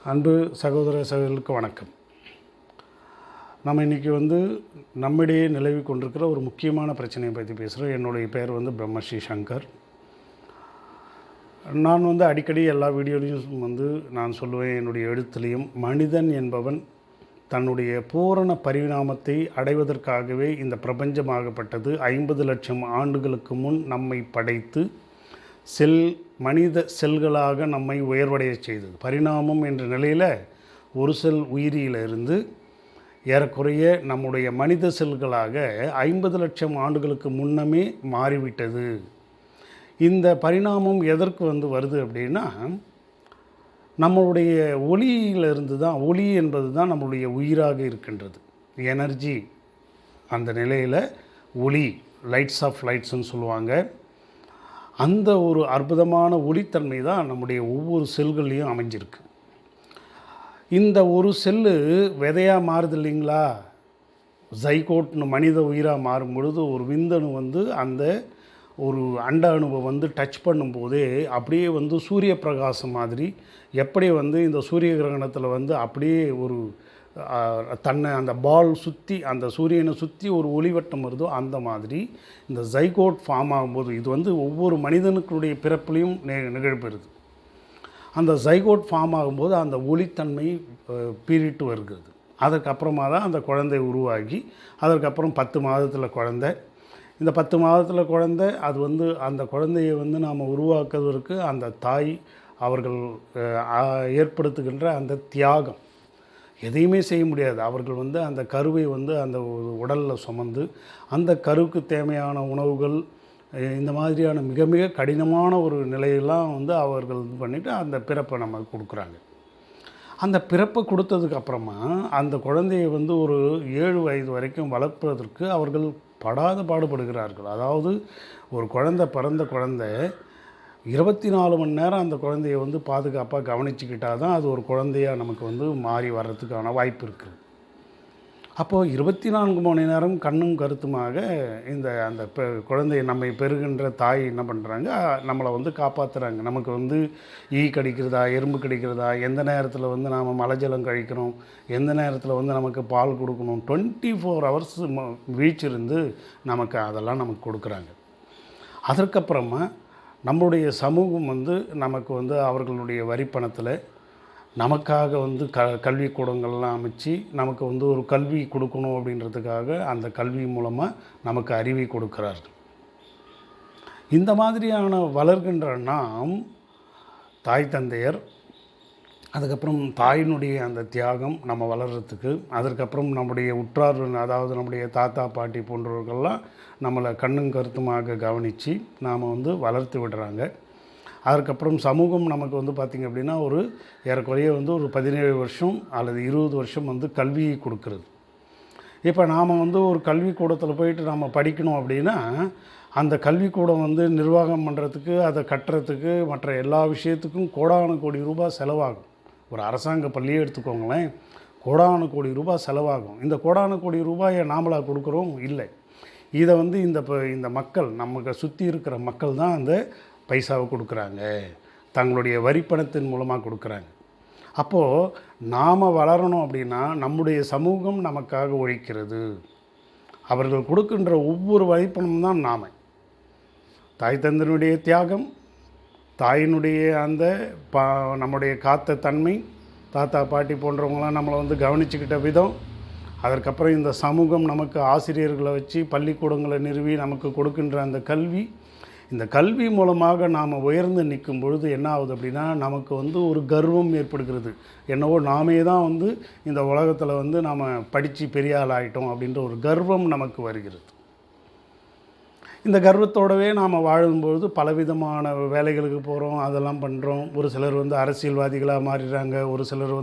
அன்பு சகோதர சகோதரர்களுக்கு வணக்கம். நம்ம இன்றைக்கி நம்மிடையே நிலவி கொண்டிருக்கிற ஒரு முக்கியமான பிரச்சனையை பற்றி பேசுகிறோம். என்னுடைய பெயர் பிரம்மஸ்ரீ சங்கர். நான் அடிக்கடி எல்லா வீடியோலையும் நான் சொல்லுவேன், என்னுடைய எழுத்துலேயும், மனிதன் என்பவன் தன்னுடைய பூரண பரிணாமத்தை அடைவதற்காகவே இந்த பிரபஞ்சமாகப்பட்டது 50 லட்சம் ஆண்டுகளுக்கு முன் நம்மை படைத்து மனித செல்களாக நம்மை உயர்வடைய செய்தது. பரிணாமம் என்ற நிலையில் ஒரு செல் உயிரியிலிருந்து ஏறக்குறைய நம்முடைய மனித செல்களாக 50 லட்சம் ஆண்டுகளுக்கு முன்னமே மாறிவிட்டது. இந்த பரிணாமம் எதற்கு வருது அப்படின்னா, நம்மளுடைய ஒளியிலிருந்து தான், ஒளி என்பது தான் நம்மளுடைய உயிராக இருக்கின்றது. எனர்ஜி அந்த நிலையில் ஒளி, லைட்ஸ் ஆஃப் லைட்ஸ்ன்னு சொல்லுவாங்க. அந்த ஒரு அற்புதமான ஒளித்தன்மை தான் நம்முடைய ஒவ்வொரு செல்கள்லேயும் அமைஞ்சிருக்கு. இந்த ஒரு செல்லு விதையாக மாறுது இல்லைங்களா, ஜைகோட்னு மனித உயிராக மாறும் பொழுது ஒரு விந்தணு அந்த ஒரு அண்ட அணுவை டச் பண்ணும்போதே அப்படியே சூரிய பிரகாசம் மாதிரி, எப்படி இந்த சூரிய கிரகணத்தில் அப்படியே ஒரு தன்னை அந்த பால் சுற்றி, அந்த சூரியனை சுற்றி ஒரு ஒளிவட்டம் வருதோ அந்த மாதிரி இந்த ஜைகோட் ஃபார்ம் ஆகும்போது, இது ஒவ்வொரு மனிதனுக்குடைய பிறப்புலையும் நிகழ்பெறுது. அந்த ஜைகோட் ஃபார்ம் ஆகும்போது அந்த ஒளித்தன்மை பீறிட்டு வருகிறது. அதற்கப்புறமா தான் அந்த குழந்தை உருவாகி, அதற்கப்புறம் 10 மாதத்தில் குழந்தை. இந்த 10 மாதத்தில் குழந்தை, அது அந்த குழந்தையை நாம் உருவாக்குவதற்கு அந்த தாய் அவர்கள் ஏற்படுத்துகின்ற அந்த தியாகம், எதையுமே செய்ய முடியாது. அவர்கள் அந்த கருவை அந்த உடலில் சுமந்து, அந்த கருவுக்கு தேவையான உணவுகள், இந்த மாதிரியான மிக மிக கடினமான ஒரு நிலையெல்லாம் அவர்கள் பண்ணிவிட்டு அந்த பிறப்பை நமக்கு கொடுக்குறாங்க. அந்த பிறப்பை கொடுத்ததுக்கப்புறமா அந்த குழந்தையை ஒரு 7 வயது வரைக்கும் வளர்ப்பதற்கு அவர்கள் படாத பாடுபடுகிறார்கள். அதாவது ஒரு பிறந்த குழந்தை 24 மணி நேரம் அந்த குழந்தைய பாதுகாப்பாக கவனிச்சுக்கிட்டால் தான் அது ஒரு குழந்தையாக நமக்கு மாறி வர்றதுக்கான வாய்ப்பு இருக்குது. அப்போது 24 மணி நேரம் கண்ணும் கருத்துமாக அந்த குழந்தையை நம்மை பெறுகின்ற தாய் என்ன பண்ணுறாங்க, நம்மளை காப்பாற்றுறாங்க. நமக்கு ஈ கடிக்கிறதா, எறும்பு கடிக்கிறதா, எந்த நேரத்தில் நாம் மலஜலம் கழிக்கிறோம், எந்த நேரத்தில் நமக்கு பால் கொடுக்கணும், 24 ஹவர்ஸ் வீழ்ச்சிருந்து நமக்கு அதெல்லாம் நமக்கு கொடுக்குறாங்க. அதற்கப்புறமா நம்முடைய சமூகம் நமக்கு அவர்களுடைய வரிப்பணத்தில் நமக்காக கல்விக்கூடங்கள்லாம் அமைச்சு நமக்கு ஒரு கல்வி கொடுக்கணும் அப்படின்றதுக்காக அந்த கல்வி மூலமாக நமக்கு அறிவை கொடுக்கிறார்கள். இந்த மாதிரியான வளர்கின்ற நாம் தாய் தந்தையர், அதுக்கப்புறம் தாயினுடைய அந்த தியாகம் நம்ம வளர்கிறதுக்கு, அதற்கப்புறம் நம்முடைய உற்றார், அதாவது நம்முடைய தாத்தா பாட்டி போன்றவர்கள்லாம் நம்மளை கண்ணும் கருத்துமாக கவனித்து நாம் வளர்த்து விடுறாங்க. அதற்கப்புறம் சமூகம் நமக்கு பார்த்திங்க அப்படின்னா ஒரு ஏறக்குறைய ஒரு 17 வருஷம் அல்லது 20 வருஷம் கல்வியை கொடுக்குறது. இப்போ நாம் ஒரு கல்விக்கூடத்தில் போயிட்டு நாம் படிக்கணும் அப்படின்னா, அந்த கல்விக்கூடம் நிர்வாகம் பண்ணுறதுக்கு, அதை கட்டுறதுக்கு, மற்ற எல்லா விஷயத்துக்கும் கோடான கோடி ரூபாய் செலவாகும். ஒரு அரசாங்க பள்ளியே எடுத்துக்கோங்களேன், கோடான கோடி ரூபாய் செலவாகும். இந்த கோடான கோடி ரூபாயை நாமளாக கொடுக்குறோம் இல்லை. இதை இந்த மக்கள், நமக்கு சுற்றி இருக்கிற மக்கள் தான் அந்த பைசாவை கொடுக்குறாங்க, தங்களுடைய வரிப்பணத்தின் மூலமாக கொடுக்குறாங்க. அப்போது நாம் வளரணும் அப்படின்னா நம்முடைய சமூகம் நமக்காக உழைக்கிறது. அவர்கள் கொடுக்கின்ற ஒவ்வொரு வரிப்பணம் தான் நாம். தாய் தந்தனுடைய தியாகம், தாயினுடைய அந்த நம்முடைய காத்த தன்மை, தாத்தா பாட்டி போன்றவங்களாம் நம்மளை கவனிச்சுக்கிட்ட விதம், அதற்கப்புறம் இந்த சமூகம் நமக்கு ஆசிரியர்களை வச்சு பள்ளிக்கூடங்களை நிறுவி நமக்கு கொடுக்கின்ற அந்த கல்வி, இந்த கல்வி மூலமாக நாம் உயர்ந்து நிற்கும் பொழுது என்ன ஆகுது அப்படின்னா, நமக்கு ஒரு கர்வம் ஏற்படுகிறது. என்னவோ நாமே தான் இந்த உலகத்தில் நாம் படித்து பெரிய ஆள் ஆகிட்டோம் அப்படின்ற ஒரு கர்வம் நமக்கு வருகிறது. இந்த கர்வத்தோடவே நாம் வாழும்பொழுது பலவிதமான வேலைகளுக்கு போகிறோம், அதெல்லாம் பண்ணுறோம். ஒரு சிலர் அரசியல்வாதிகளாக மாறிடுறாங்க, ஒரு சிலர்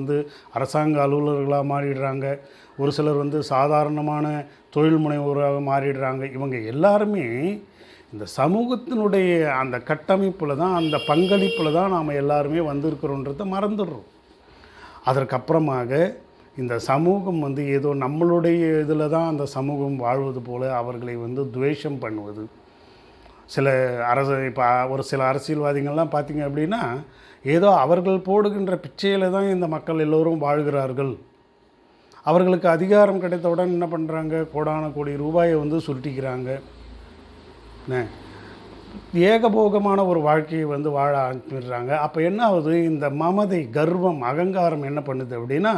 அரசாங்க அலுவலர்களாக மாறிடுறாங்க, ஒரு சிலர் சாதாரணமான தொழில் முனைவோராக மாறிடுறாங்க. இவங்க எல்லாருமே இந்த சமூகத்தினுடைய அந்த கட்டமைப்பில் தான், அந்த பங்களிப்பில் தான் நாம் எல்லாருமே வந்திருக்கிறோன்றதை மறந்துடுறோம். அதற்கப்புறமாக இந்த சமூகம் ஏதோ நம்மளுடைய இதில் தான் அந்த சமூகம் வாழ்வது போல் அவர்களை துவேஷம் பண்ணுவது. இப்போ ஒரு சில அரசியல்வாதிகள்லாம் பார்த்திங்க அப்படின்னா, ஏதோ அவர்கள் போடுகின்ற பிச்சையில் தான் இந்த மக்கள் எல்லோரும் வாழ்கிறார்கள். அவர்களுக்கு அதிகாரம் கிடைத்தவுடன் என்ன பண்ணுறாங்க, கோடான கோடி ரூபாயை வந்து சுருட்டிக்கிறாங்க. ஏகபோகமான ஒரு வாழ்க்கையை வந்து வாழ ஆரம்பிடுறாங்க. அப்போ என்ன ஆகுது, இந்த மமதை, கர்வம், அகங்காரம் என்ன பண்ணுது அப்படின்னா,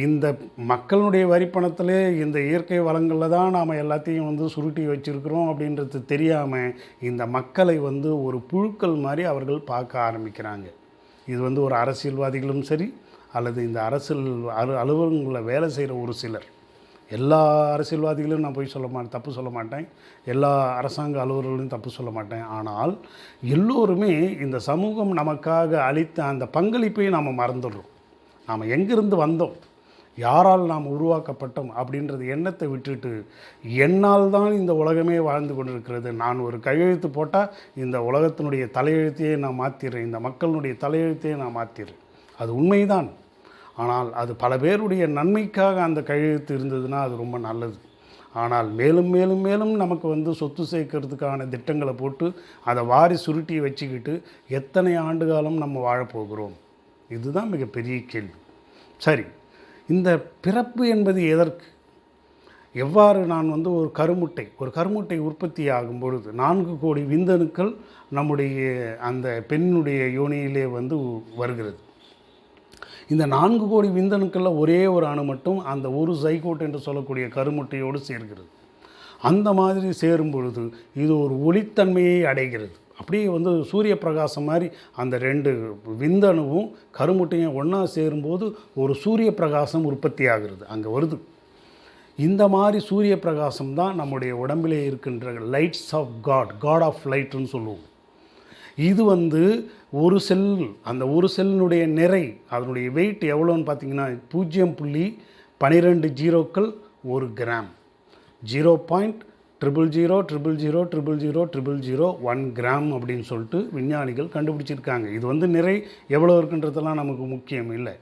இந்த மக்களுடைய வரிப்பணத்திலே இந்த இயற்கை வளங்களில் தான் நாம் எல்லாத்தையும் வந்து சுருட்டி வச்சுருக்கிறோம் அப்படின்றது தெரியாமல் இந்த மக்களை வந்து ஒரு புழுக்கள் மாதிரி அவர்கள் பார்க்க ஆரம்பிக்கிறாங்க. இது வந்து ஒரு அரசியல்வாதிகளும் சரி, அல்லது இந்த அரசியல் அலுவலகங்களில் வேலை செய்கிற ஒரு சிலர், எல்லா அரசியல்வாதிகளையும் நான் போய் தப்பு சொல்ல மாட்டேன், எல்லா அரசாங்க அலுவலர்களையும் தப்பு சொல்ல மாட்டேன். ஆனால் எல்லோருமே இந்த சமூகம் நமக்காக அளித்த அந்த பங்களிப்பை நாம் மறந்துடுறோம். நாம் எங்கிருந்து வந்தோம், யாரால் நாம் உருவாக்கப்பட்டோம் அப்படின்றது எண்ணத்தை விட்டுட்டு, என்னால் தான் இந்த உலகமே வாழ்ந்து கொண்டிருக்கிறது, நான் ஒரு கையெழுத்து போட்டால் இந்த உலகத்தினுடைய தலையெழுத்தையே நான் மாற்றிடுறேன், இந்த மக்களுடைய தலையெழுத்தையே நான் மாற்றிடுறேன். அது உண்மைதான். ஆனால் அது பல பேருடைய நன்மைக்காக அந்த கையெழுத்து இருந்ததுன்னா அது ரொம்ப நல்லது. ஆனால் மேலும் மேலும் மேலும் நமக்கு வந்து சொத்து சேர்க்கறதுக்கான திட்டங்களை போட்டு அதை வாரி சுருட்டி வச்சுக்கிட்டு எத்தனை ஆண்டு காலம் நம்ம வாழப்போகிறோம்? இதுதான் மிகப்பெரிய கேள்வி. சரி, இந்த பிறப்பு என்பது எதற்கு? எவ்வாறு நான் வந்து ஒரு கருமுட்டை உற்பத்தி ஆகும் பொழுது 4 கோடி விந்தணுக்கள் நம்முடைய அந்த பெண்ணுடைய யோனியிலே வந்து வருகிறது. இந்த 4 கோடி விந்தணுக்களில் ஒரே ஒரு அணு மட்டும் அந்த ஒரு சைகோட் என்று சொல்லக்கூடிய கருமுட்டையோடு சேர்கிறது. அந்த மாதிரி சேரும் பொழுது இது ஒரு ஒளித்தன்மையை அடைகிறது. அப்படியே வந்து சூரிய பிரகாசம் மாதிரி அந்த 2 விந்தணுவும் கருமுட்டையும் ஒன்றா சேரும்போது ஒரு சூரிய பிரகாசம் உற்பத்தி ஆகிறது, அங்கே வருது. இந்த மாதிரி சூரிய பிரகாசம் தான் நம்முடைய உடம்பிலே இருக்கின்ற லைட்ஸ் ஆஃப் காட் ஆஃப் லைட்டுன்னு சொல்லுவோம். இது வந்து ஒரு செல், அந்த ஒரு செல்லினுடைய நிறை, அதனுடைய வெயிட் எவ்வளோன்னு பார்த்தீங்கன்னா 0.12 1 கிராம், 0.0000000001 கிராம் அப்படின்னு சொல்லிட்டு விஞ்ஞானிகள் கண்டுபிடிச்சிருக்காங்க. இது வந்து நிறை எவ்வளோ இருக்குன்றதெல்லாம் நமக்கு முக்கியம் இல்லை.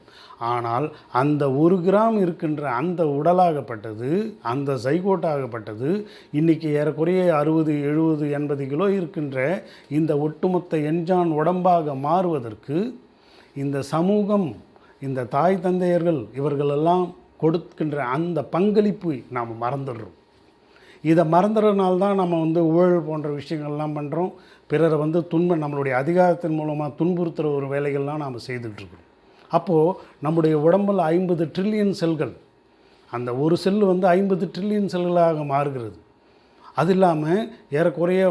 ஆனால் அந்த 1 கிராம் இருக்கின்ற அந்த உடலாகப்பட்டது, அந்த சைகோட்டாகப்பட்டது இன்றைக்கி ஏறக்குறைய 60 70 80 கிலோ இருக்கின்ற இந்த ஒட்டுமொத்த எஞ்சான் உடம்பாக மாறுவதற்கு இந்த சமூகம், இந்த தாய் தந்தையர்கள் இவர்களெல்லாம் கொடுக்கின்ற அந்த பங்களிப்பு நாம் மறந்துடுறோம். இதை மறந்துறதுனால்தான் நம்ம வந்து ஊழல் போன்ற விஷயங்கள்லாம் பண்ணுறோம். பிறரை வந்து நம்மளுடைய அதிகாரத்தின் மூலமாக துன்புறுத்துகிற ஒரு வேலைகள்லாம் நாம் செய்துகிட்ருக்கிறோம். அப்போது நம்முடைய உடம்பில் 50 ட்ரில்லியன் செல்கள், அந்த ஒரு செல் வந்து 50 ட்ரில்லியன் செல்களாக மாறுகிறது. அது இல்லாமல் ஏறக்குறைய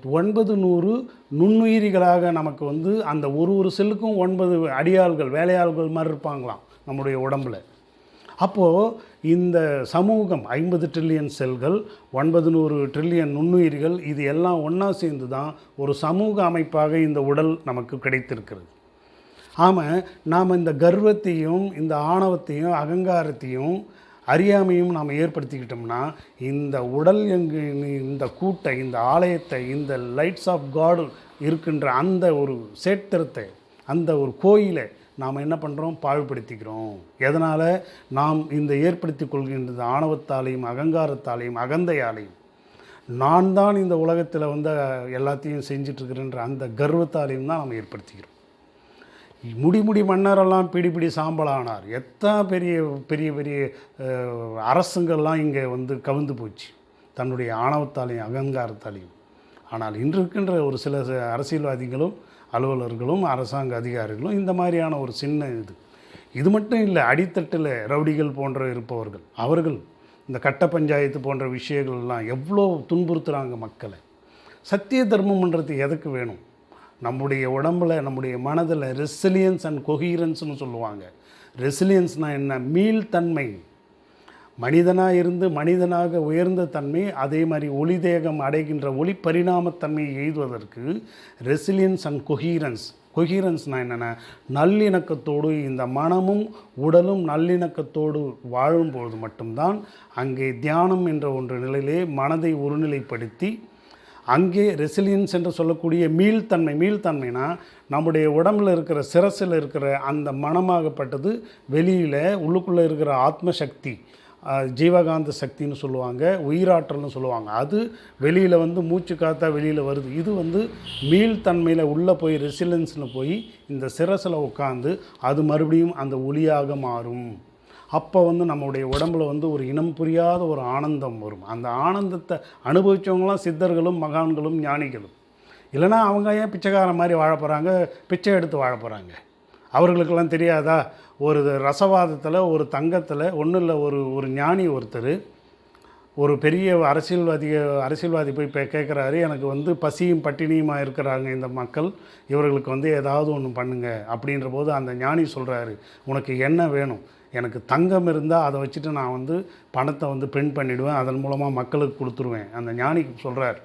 900 நுண்ணுயிரிகளாக நமக்கு வந்து அந்த ஒரு செல்லுக்கும் 9 அடியாள்கள், வேலையாள்கள் மாதிரி இருப்பாங்களாம் நம்முடைய உடம்பில். அப்போது இந்த சமூகம் 50 ட்ரில்லியன் செல்கள், 900 ட்ரில்லியன் நுண்ணுயிர்கள், இது எல்லாம் ஒன்றா சேர்ந்து தான் ஒரு சமூக அமைப்பாக இந்த உடல் நமக்கு கிடைத்திருக்கிறது. நாம் இந்த கர்வத்தையும், இந்த ஆணவத்தையும், அகங்காரத்தையும், அறியாமையும் நாம் ஏற்படுத்திக்கிட்டோம்னா இந்த உடல் இந்த கூட்டை, இந்த ஆலயத்தை, இந்த லைட்ஸ் ஆஃப் காட் இருக்கின்ற அந்த ஒரு சேத்திரத்தை, அந்த ஒரு கோயிலை நாம் என்ன பண்ணுறோம், பாழ்படுத்திக்கிறோம். எதனால்? நாம் இந்த ஏற்படுத்தி கொள்கின்றது ஆணவத்தாலையும், அகங்காரத்தாலையும், அகந்தையாலையும், நான் தான் இந்த உலகத்தில் வந்து எல்லாத்தையும் செஞ்சிட்ருக்கிறேன்ற அந்த கர்வத்தாலையும் தான் நாம் ஏற்படுத்திக்கிறோம். முடி மன்னரெல்லாம் பிடி சாம்பலானார். எத்தனை பெரிய பெரிய பெரிய அரசுங்கள்லாம் இங்கே வந்து கவிழ்ந்து போச்சு தன்னுடைய ஆணவத்தாலையும் அகங்காரத்தாலையும். ஆனால் இன்று இருக்கின்ற ஒரு சில அரசியல்வாதிகளும், அலுவலர்களும், அரசாங்க அதிகாரிகளும் இந்த மாதிரியான ஒரு சின்ன இது மட்டும் இல்லை, அடித்தட்டில் ரவுடிகள் போன்ற இருப்பவர்கள், அவர்கள் இந்த கட்ட பஞ்சாயத்து போன்ற விஷயங்கள்லாம் எவ்வளோ துன்புறுத்துகிறாங்க மக்களை. சத்திய தர்மம்ன்றது எதுக்கு வேணும்? நம்முடைய உடம்பில், நம்முடைய மனதில் ரெசிலியன்ஸ் அண்ட் கொஹீரன்ஸ்னு சொல்லுவாங்க. ரெசிலியன்ஸ்னால் என்ன? மீள்தன்மை. மனிதனாக இருந்து மனிதனாக உயர்ந்த தன்மை, அதே மாதிரி ஒளி தேகம் அடைகின்ற ஒளி பரிணாமத்தன்மையை எய்துவதற்கு ரெசிலியன்ஸ் அண்ட் கொஹீரன்ஸ்னால் என்னென்னா, நல்லிணக்கத்தோடு இந்த மனமும் உடலும் நல்லிணக்கத்தோடு வாழும்பொழுது மட்டும்தான் அங்கே தியானம் என்ற ஒன்று நிலையிலே மனதை ஒருநிலைப்படுத்தி அங்கே ரெசிலியன்ஸ் என்று சொல்லக்கூடிய மீள்தன்மைனா நம்முடைய உடம்பில் இருக்கிற சிரசில் இருக்கிற அந்த மனமாகப்பட்டது வெளியில் உள்ளுக்குள்ளே இருக்கிற ஆத்மசக்தி, ஜீவகாந்த சக்தின்னு சொல்லுவாங்க, உயிராற்றல்னு சொல்லுவாங்க. அது வெளியில் வந்து மூச்சு காற்றா வெளியில் வருது. இது வந்து மீள்தன்மையில் உள்ளே போய் ரெசிலன்ஸில் போய் இந்த சிரசில் உட்காந்து அது மறுபடியும் அந்த ஒளியாக மாறும். அப்போ வந்து நம்முடைய உடம்புல வந்து ஒரு இனம் புரியாத ஒரு ஆனந்தம் வரும். அந்த ஆனந்தத்தை அனுபவித்தவங்களாம் சித்தர்களும் மகான்களும் ஞானிகளும். இல்லைனா அவங்க ஏன் பிச்சைக்காரன் மாதிரி வாழ போகிறாங்க, பிச்சை எடுத்து வாழ போகிறாங்க? அவர்களுக்கெல்லாம் தெரியாதா? ஒரு ரசவாதத்தில் ஒரு தங்கத்தில் ஒன்றும் இல்லை, ஒரு ஞானி ஒருத்தர் ஒரு பெரிய அரசியல்வாதி போய் கேட்குறாரு, எனக்கு வந்து பசியும் பட்டினியுமாக இருக்கிறாங்க இந்த மக்கள், இவர்களுக்கு வந்து ஏதாவது ஒன்று பண்ணுங்க அப்படின்ற போது அந்த ஞானி சொல்கிறாரு, உனக்கு என்ன வேணும்? எனக்கு தங்கம் இருந்தால் அதை வச்சுட்டு நான் வந்து பணத்தை வந்து பிரிண்ட் பண்ணிவிடுவேன், அதன் மூலமாக மக்களுக்கு கொடுத்துருவேன். அந்த ஞானிக்கு சொல்கிறார்.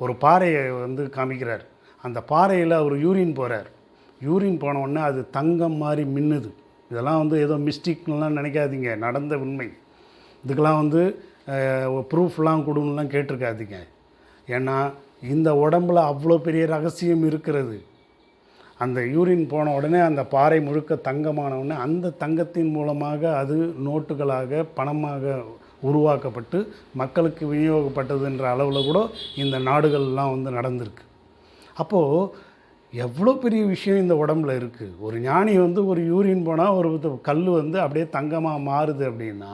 ஒரு பாறையை வந்து காமிக்கிறார். அந்த பாறையில் அவர் யூரின் போகிறார். யூரின் போனவுடனே அது தங்கம் மாதிரி மின்னுது. இதெல்லாம் வந்து ஏதோ மிஸ்டிக்லாம் நினைக்காதீங்க, நடந்த உண்மை. இதுக்கெல்லாம் வந்து ப்ரூஃப்லாம் கொடுங்கலாம் கேட்டிருக்காதீங்க. ஏன்னா இந்த உடம்பில் அவ்வளோ பெரிய ரகசியம் இருக்கிறது. அந்த யூரின் போன உடனே அந்த பாறை முழுக்க தங்கமான உடனே அந்த தங்கத்தின் மூலமாக அது நோட்டுகளாக பணமாக உருவாக்கப்பட்டு மக்களுக்கு விநியோகப்பட்டதுன்ற அளவில் கூட இந்த நாடுகள்லாம் வந்து நடந்திருக்கு. அப்போது எவ்வளோ பெரிய விஷயம் இந்த உடம்புல இருக்குது. ஒரு ஞானி வந்து ஒரு யூரின் போனால் ஒரு கல் வந்து அப்படியே தங்கமாக மாறுது அப்படின்னா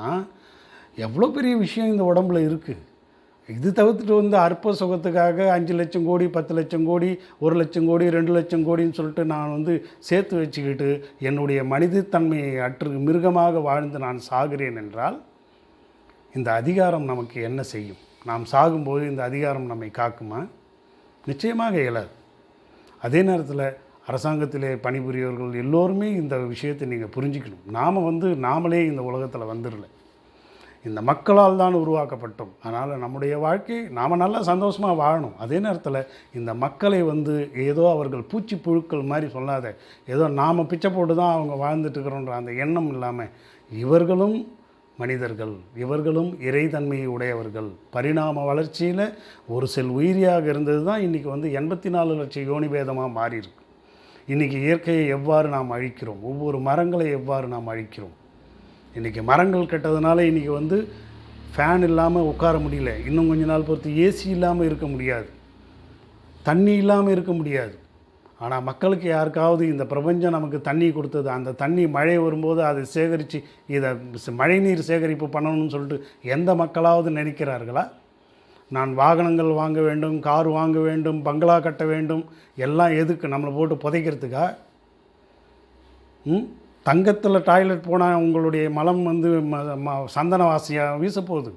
எவ்வளோ பெரிய விஷயம் இந்த உடம்புல இருக்குது. இது தவிர்த்துட்டு வந்து அற்ப சுகத்துக்காக 5 லட்சம் கோடி 10 லட்சம் கோடி 1 லட்சம் கோடி 2 லட்சம் கோடின்னு சொல்லிட்டு நான் வந்து சேர்த்து வச்சுக்கிட்டு என்னுடைய மனிதத்தன்மையை மிருகமாக வாழ்ந்து நான் சாகிறேன் என்றால் இந்த அதிகாரம் நமக்கு என்ன செய்யும்? நாம் சாகும்போது இந்த அதிகாரம் நம்மை காக்குமா? நிச்சயமாக இயலாது. அதே நேரத்தில் அரசாங்கத்திலே பணிபுரியவர்கள் எல்லோருமே இந்த விஷயத்தை நீங்கள் புரிஞ்சுக்கணும். நாம் வந்து நாமளே இந்த உலகத்தில் வந்துடல, இந்த மக்களால் தான் உருவாக்கப்பட்டோம். அதனால் நம்முடைய வாழ்க்கை நாம் நல்லா சந்தோஷமாக வாழணும். அதே நேரத்தில் இந்த மக்களை வந்து ஏதோ அவர்கள் பூச்சி புழுக்கள் மாதிரி சொல்லாத, ஏதோ நாம் பிச்சை போட்டு தான் அவங்க வாழ்ந்துட்டுருக்கிறோன்ற அந்த எண்ணம் இல்லாமல் இவர்களும் மனிதர்கள், இவர்களும் இறைத்தன்மையை உடையவர்கள். பரிணாம வளர்ச்சியில் ஒரு செல் உயிரியாக இருந்தது தான் இன்றைக்கி வந்து 84 லட்சம் யோனிபேதமாக மாறியிருக்கு. இன்றைக்கி இயற்கையை எவ்வாறு நாம் அழிக்கிறோம், ஒவ்வொரு மரங்களை எவ்வாறு நாம் அழிக்கிறோம். இன்றைக்கி மரங்கள் கெட்டதுனால இன்றைக்கி வந்து ஃபேன் இல்லாமல் உட்கார முடியல. இன்னும் கொஞ்ச நாள் பொறுத்து ஏசி இல்லாமல் இருக்க முடியாது, தண்ணி இல்லாமல் இருக்க முடியாது. ஆனால் மக்களுக்கு யாருக்காவது இந்த பிரபஞ்சம் நமக்கு தண்ணி கொடுத்தது, அந்த தண்ணி மழை வரும்போது அதை சேகரித்து இதை மழைநீர் சேகரிப்பு பண்ணணும்னு சொல்லிட்டு எந்த மக்களாவது நினைக்கிறார்களா? நான் வாகனங்கள் வாங்க வேண்டும், கார் வாங்க வேண்டும், பங்களா கட்ட வேண்டும், எல்லாம் எதுக்கு? நம்மளை போட்டு புதைக்கிறதுக்கா? தங்கத்தில் டாய்லெட் போனால் உங்களுடைய மலம் வந்து சந்தன வாசனையாக வீசப்போகுது,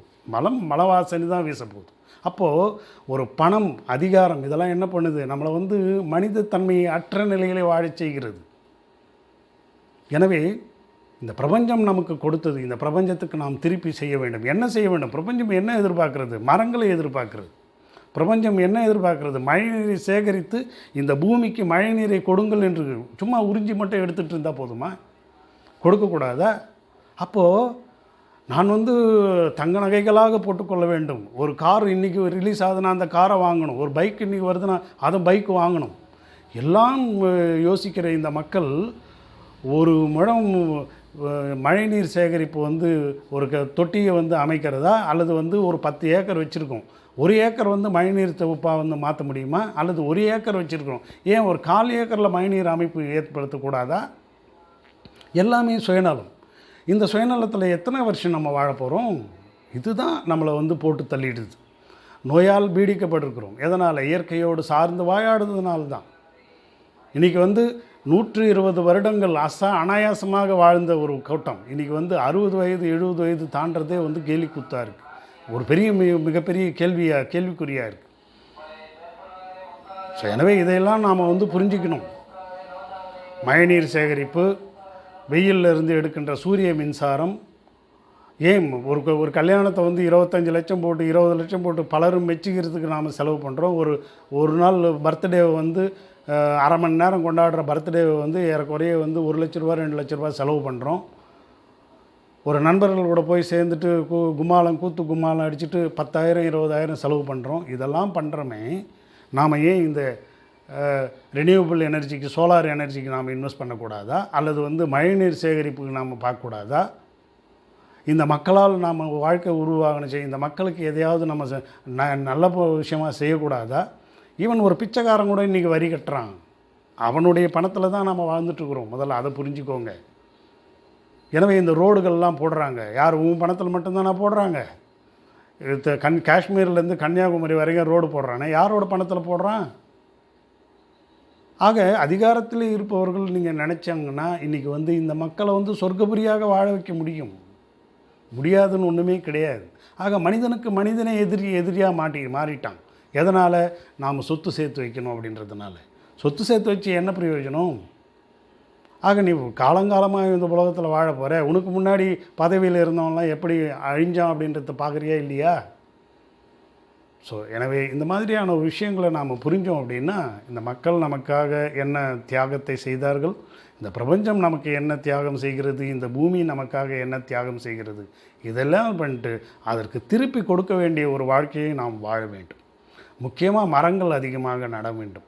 மலை வாசனை தான் வீசப்போகுது. அப்போது ஒரு பணம், அதிகாரம் இதெல்லாம் என்ன பண்ணுது? நம்மளை வந்து மனிதத்தன்மையை அற்ற நிலையிலே வாழச் செய்கிறது. எனவே இந்த பிரபஞ்சம் நமக்கு கொடுத்தது, இந்த பிரபஞ்சத்துக்கு நாம் திருப்பி செய்ய வேண்டும். என்ன செய்ய வேண்டும்? பிரபஞ்சம் என்ன எதிர்பார்க்கிறது? மரங்களை எதிர்பார்க்கிறது. பிரபஞ்சம் என்ன எதிர்பார்க்கிறது? மழைநீரை சேகரித்து இந்த பூமிக்கு மழைநீரை கொடுங்கள் என்று சும்மா உறிஞ்சி மட்டும் எடுத்துகிட்டு இருந்தால் போதுமா? கொடுக்கக்கூடாதா? அப்போது நான் வந்து தங்க நகைகளாக போட்டுக்கொள்ள வேண்டும். ஒரு கார் இன்றைக்கி ரிலீஸ் ஆகுதுன்னா அந்த காரை வாங்கணும். ஒரு பைக் இன்றைக்கி வருதுன்னா அதை பைக்கு வாங்கணும். எல்லாம் யோசிக்கிற இந்த மக்கள் ஒரு முழம் மழைநீர் சேகரிப்பு வந்து ஒரு தொட்டியை வந்து அமைக்கிறதா, அல்லது வந்து ஒரு 10 ஏக்கர் வச்சுருக்கோம், 1 ஏக்கர் வந்து மழைநீர் தொகுப்பாக வந்து மாற்ற முடியுமா? அல்லது 1 ஏக்கர் வச்சுருக்கிறோம், ஏன் ஒரு 1/4 ஏக்கரில் மழைநீர் அமைப்பு ஏற்படுத்தக்கூடாதா? எல்லாமே சுயநலம். இந்த சுயநலத்தில் எத்தனை வருஷம் நம்ம வாழ போகிறோம்? இதுதான் நம்மளை வந்து போட்டு தள்ளிடுது. நோயால் பீடிக்கப்பட்டிருக்கிறோம். எதனால்? இயற்கையோடு சார்ந்து வாழாடுறதுனால தான். இன்றைக்கி வந்து 120 வருடங்கள் அனாயாசமாக வாழ்ந்த ஒரு கூட்டம் இன்றைக்கி வந்து 60 வயது 70 வயது தாண்டதே வந்து கேலி கூத்தாக இருக்குது. ஒரு பெரிய மிகப்பெரிய கேள்விக்குறியாக இருக்குது. ஸோ எனவே இதையெல்லாம் நாம் வந்து புரிஞ்சிக்கணும். மழைநீர் சேகரிப்பு, வெயிலில் இருந்து எடுக்கின்ற சூரிய மின்சாரம், ஏன் ஒரு கல்யாணத்தை வந்து 25 லட்சம் போட்டு 20 லட்சம் போட்டு பலரும் மெச்சுக்கிறதுக்கு நாம் செலவு பண்ணுறோம். ஒரு நாள் பர்த்டேவை வந்து அரை மணி நேரம் கொண்டாடுற பர்த்டேவை வந்து ஏறக்குறைய வந்து 1 லட்ச ரூபா 2 லட்ச ரூபா செலவு பண்ணுறோம். ஒரு நண்பர்கள் கூட போய் சேர்ந்துட்டு கூத்து கும்மாலம் அடிச்சுட்டு 10,000 20,000 செலவு பண்ணுறோம். இதெல்லாம் பண்ணுறோமே, நாம் ஏன் இந்த ரெனியூவபிள் எனர்ஜிக்கு, சோலார் எனர்ஜிக்கு நாம் இன்வெஸ்ட் பண்ணக்கூடாதா? அல்லது வந்து மழைநீர் சேகரிப்புக்கு நாம் பார்க்கக்கூடாதா? இந்த மக்களால் நாம் வாழ்க்கை உருவாகணும் செய்ய, இந்த மக்களுக்கு எதையாவது நம்ம நல்ல விஷயமாக செய்யக்கூடாதா? ஈவன் ஒரு பிச்சைக்காரன் கூட இன்றைக்கி வரி கட்டுறான். அவனுடைய பணத்தில் தான் நம்ம வாழ்ந்துட்டுருக்குறோம். முதல்ல அதை புரிஞ்சுக்கோங்க. எனவே இந்த ரோடுகள்லாம் போடுறாங்க, யார் உன் பணத்தில் மட்டும்தானே போடுறாங்க? காஷ்மீர்லேருந்து கன்னியாகுமரி வரைக்கும் ரோடு போடுறானே, யாரோட பணத்தில் போடுறான்? ஆக அதிகாரத்தில் இருப்பவர்கள் நீங்கள் நினச்சாங்கன்னா இன்றைக்கி இந்த மக்களை சொர்க்கபுரியாக வாழ வைக்க முடியாதுன்னு ஒன்றுமே கிடையாது. ஆக மனிதனுக்கு மனிதனே எதிரியாக மாறிட்டான். எதனால்? நாம் சொத்து சேர்த்து வைக்கணும் அப்படின்றதுனால. சொத்து சேர்த்து வச்சு என்ன பிரயோஜனம்? ஆக நீ காலங்காலமாக இந்த உலகத்தில் வாழ போகிற, உனக்கு முன்னாடி பதவியில் இருந்தவங்களாம் எப்படி அழிஞ்சான் அப்படின்றத பார்க்குறியா இல்லையா? ஸோ எனவே இந்த மாதிரியான விஷயங்களை நாம் புரிஞ்சோம் அப்படின்னா, இந்த மக்கள் நமக்காக என்ன தியாகத்தை செய்தார்கள், இந்த பிரபஞ்சம் நமக்கு என்ன தியாகம் செய்கிறது, இந்த பூமி நமக்காக என்ன தியாகம் செய்கிறது, இதெல்லாம் பண்ணிட்டு அதற்கு திருப்பி கொடுக்க வேண்டிய ஒரு வாழ்க்கையை நாம் வாழ வேண்டும். முக்கியமாக மரங்கள் அதிகமாக நட வேண்டும்.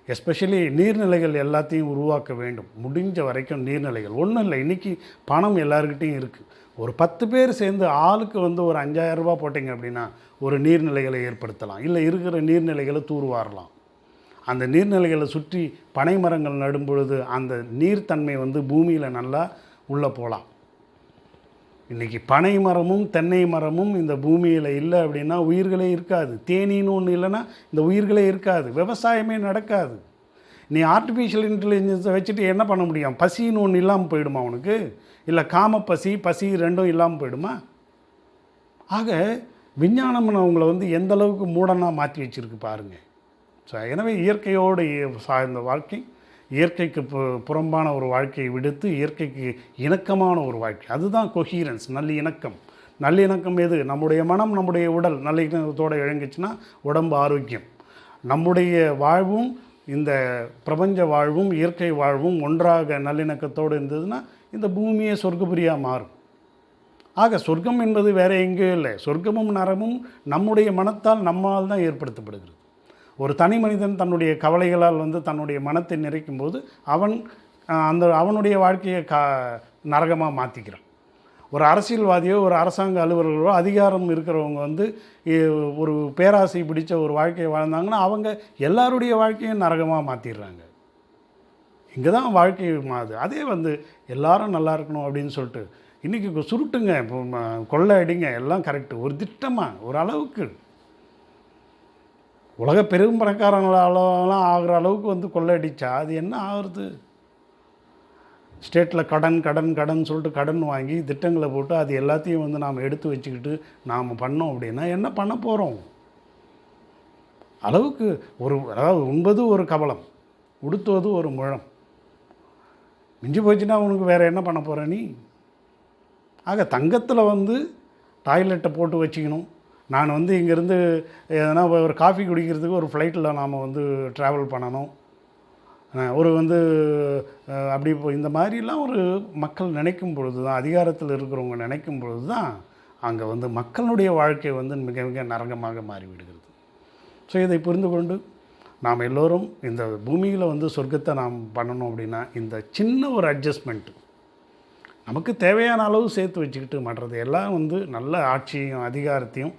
எஸ்பெஷலி நீர்நிலைகள் எல்லாத்தையும் உருவாக்க வேண்டும். முடிஞ்ச வரைக்கும் நீர்நிலைகள் ஒன்றும் இல்லை, இன்றைக்கி பணம் எல்லாருக்கிட்டையும் இருக்குது. ஒரு 10 பேர் சேர்ந்து ஆளுக்கு ஒரு 5000 ரூபா போட்டிங்க அப்படின்னா ஒரு நீர்நிலைகளை ஏற்படுத்தலாம். இல்லை இருக்கிற நீர்நிலைகளை தூர்வாரலாம். அந்த நீர்நிலைகளை சுற்றி பனை மரங்கள் நடும் பொழுது அந்த நீர்த்தன்மை பூமியில் நல்லா உள்ளே போகலாம். இன்றைக்கி பனை மரமும் தென்னை மரமும் இந்த பூமியில் இல்லை அப்படின்னா உயிர்களே இருக்காது. தேனீன்னு ஒன்று இல்லைன்னா இந்த உயிர்களே இருக்காது, விவசாயமே நடக்காது. நீ ஆர்டிஃபிஷியல் இன்டெலிஜென்ஸை வச்சுட்டு என்ன பண்ண முடியும்? பசின்னு ஒன்று இல்லாமல் போயிடுமா உனக்கு? இல்லை பசி ரெண்டும் இல்லாமல் போயிடுமா? ஆக விஞ்ஞானம் அவங்கள எந்த அளவுக்கு மூடனாக மாற்றி வச்சுருக்கு பாருங்கள். ஸோ எனவே இயற்கையோடு சார்ந்த வாழ்க்கை, இயற்கைக்கு புறம்பான ஒரு வாழ்க்கையை விடுத்து இயற்கைக்கு இணக்கமான ஒரு வாழ்க்கை, அதுதான் கொஹீரன்ஸ், நல்லிணக்கம். நல்லிணக்கம் எது? நம்முடைய மனம், நம்முடைய உடல் நல்லிணக்கத்தோடு இழங்குச்சுன்னா உடம்பு ஆரோக்கியம். நம்முடைய வாழ்வும் இந்த பிரபஞ்ச வாழ்வும் இயற்கை வாழ்வும் ஒன்றாக நல்லிணக்கத்தோடு இருந்ததுன்னா இந்த பூமியை சொர்க்கபுரியாக மாறும். ஆக சொர்க்கம் என்பது வேறு எங்கேயும் இல்லை. சொர்க்கமும் நரமும் நம்முடைய மனத்தால் நம்மால் தான் ஏற்படுத்தப்படுகிறது. ஒரு தனி மனிதன் தன்னுடைய கவலைகளால் தன்னுடைய மனத்தை நிறைக்கும் போது அவனுடைய வாழ்க்கையை நரகமாக மாற்றிக்கிறான். ஒரு அரசியல்வாதியோ ஒரு அரசாங்க அலுவலர்களோ அதிகாரம் இருக்கிறவங்க ஒரு பேராசை பிடித்த ஒரு வாழ்க்கையை வாழ்ந்தாங்கன்னா அவங்க எல்லாருடைய வாழ்க்கையும் நரகமாக மாற்றிடுறாங்க. இங்கே தான் வாழ்க்கை மாறுது. அதே எல்லாரும் நல்லா இருக்கணும் அப்படின்னு சொல்லிட்டு இன்றைக்கி சுருட்டுங்க, இப்போ கொள்ளை அடிங்க, எல்லாம் கரெக்டு, ஒரு திட்டமாக ஒரு அளவுக்கு உலக பெரும் பணக்காரங்களாலாம் ஆகிற அளவுக்கு கொள்ளை அடித்தா அது என்ன ஆகுறது? ஸ்டேட்டில் கடன் சொல்லிட்டு கடன் வாங்கி திட்டங்களை போட்டு அது எல்லாத்தையும் நாம் எடுத்து வச்சுக்கிட்டு நாம் பண்ணோம் அப்படின்னா என்ன பண்ண போகிறோம்? அளவுக்கு அதாவது உண்பது ஒரு கவலம், உடுத்துவது ஒரு முழம். மிஞ்சி போச்சுன்னா உனக்கு வேறு என்ன பண்ண போகிற நீ? ஆக தங்கத்தில் டாய்லெட்டை போட்டு வச்சுக்கணும். நான் இங்கேருந்து எதனா ஒரு காஃபி குடிக்கிறதுக்கு ஒரு ஃப்ளைட்டில் நாம் ட்ராவல் பண்ணணும். ஒரு அப்படி இந்த மாதிரிலாம் ஒரு மக்கள் நினைக்கும் பொழுது தான், அதிகாரத்தில் இருக்கிறவங்க நினைக்கும் பொழுது தான் அங்கே மக்களுடைய வாழ்க்கை மிக மிக நரகமாக மாறிவிடுகிறது. ஸோ இதை புரிந்து கொண்டு நாம் எல்லோரும் இந்த பூமியில் சொர்க்கத்தை நாம் பண்ணணும் அப்படின்னா இந்த சின்ன ஒரு அட்ஜஸ்ட்மெண்ட்டு நமக்கு தேவையான அளவு சேர்த்து வச்சுக்கிட்டு மற்றது எல்லாம் நல்ல ஆட்சியையும் அதிகாரத்தையும்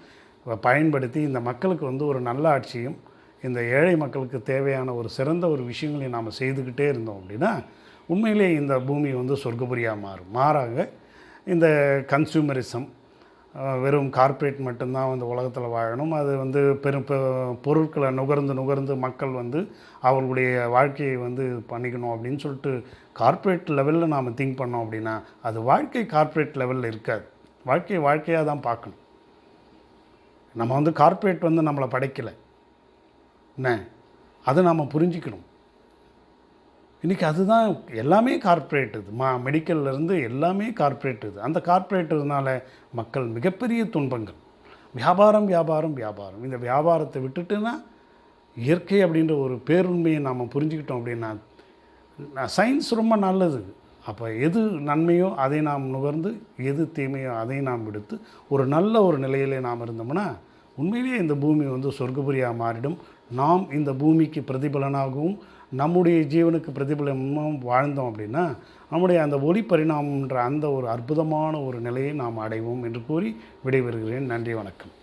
பயன்படுத்தி இந்த மக்களுக்கு ஒரு நல்ல ஆட்சியும் இந்த ஏழை மக்களுக்கு தேவையான ஒரு சிறந்த ஒரு விஷயங்களையும் நாம் செய்துக்கிட்டே இருந்தோம் அப்படின்னா உண்மையிலே இந்த பூமி சொர்க்கபுரியாக மாறாக இந்த கன்சூமரிசம், வெறும் கார்ப்பரேட் மட்டும்தான் உலகத்தில் வாழணும், அது பெரும் பொருட்களை நுகர்ந்து மக்கள் அவர்களுடைய வாழ்க்கையை பண்ணிக்கணும் அப்படின்னு சொல்லிட்டு கார்ப்பரேட் லெவலில் நாம் திங்க் பண்ணோம் அப்படின்னா அது வாழ்க்கை கார்ப்பரேட் லெவலில் இருக்காது. வாழ்க்கையாக தான் பார்க்கணும். நம்ம கார்ப்பரேட் நம்மளை படைக்கலை என்ன, அதை நாம் புரிஞ்சிக்கணும். இன்றைக்கி அதுதான் எல்லாமே கார்ப்பரேட். இது மெடிக்கல்லேருந்து எல்லாமே கார்ப்பரேட். இது அந்த கார்ப்பரேட்டுனால மக்கள் மிகப்பெரிய துன்பங்கள். வியாபாரம். இந்த வியாபாரத்தை விட்டுட்டுன்னா இயற்கை அப்படின்ற ஒரு பேருண்மையை நாம் புரிஞ்சுக்கிட்டோம் அப்படின்னா சயின்ஸ் ரொம்ப நல்லது. அப்போ எது நன்மையோ அதை நாம் நுகர்ந்து, எது தீமையோ அதை நாம் விடுத்து ஒரு நல்ல ஒரு நிலையிலே நாம் இருந்தோம்னா உண்மையிலேயே இந்த பூமி வந்து சொர்க்கபுரியாக மாறிடும். நாம் இந்த பூமிக்கு பிரதிபலனாகவும் நம்முடைய ஜீவனுக்கு பிரதிபலனமும் வாழ்ந்தோம் அப்படின்னா நம்முடைய அந்த ஒளி பரிணாமன்ற அந்த ஒரு அற்புதமான ஒரு நிலையை நாம் அடைவோம் என்று கூறி விடைபெறுகிறேன். நன்றி, வணக்கம்.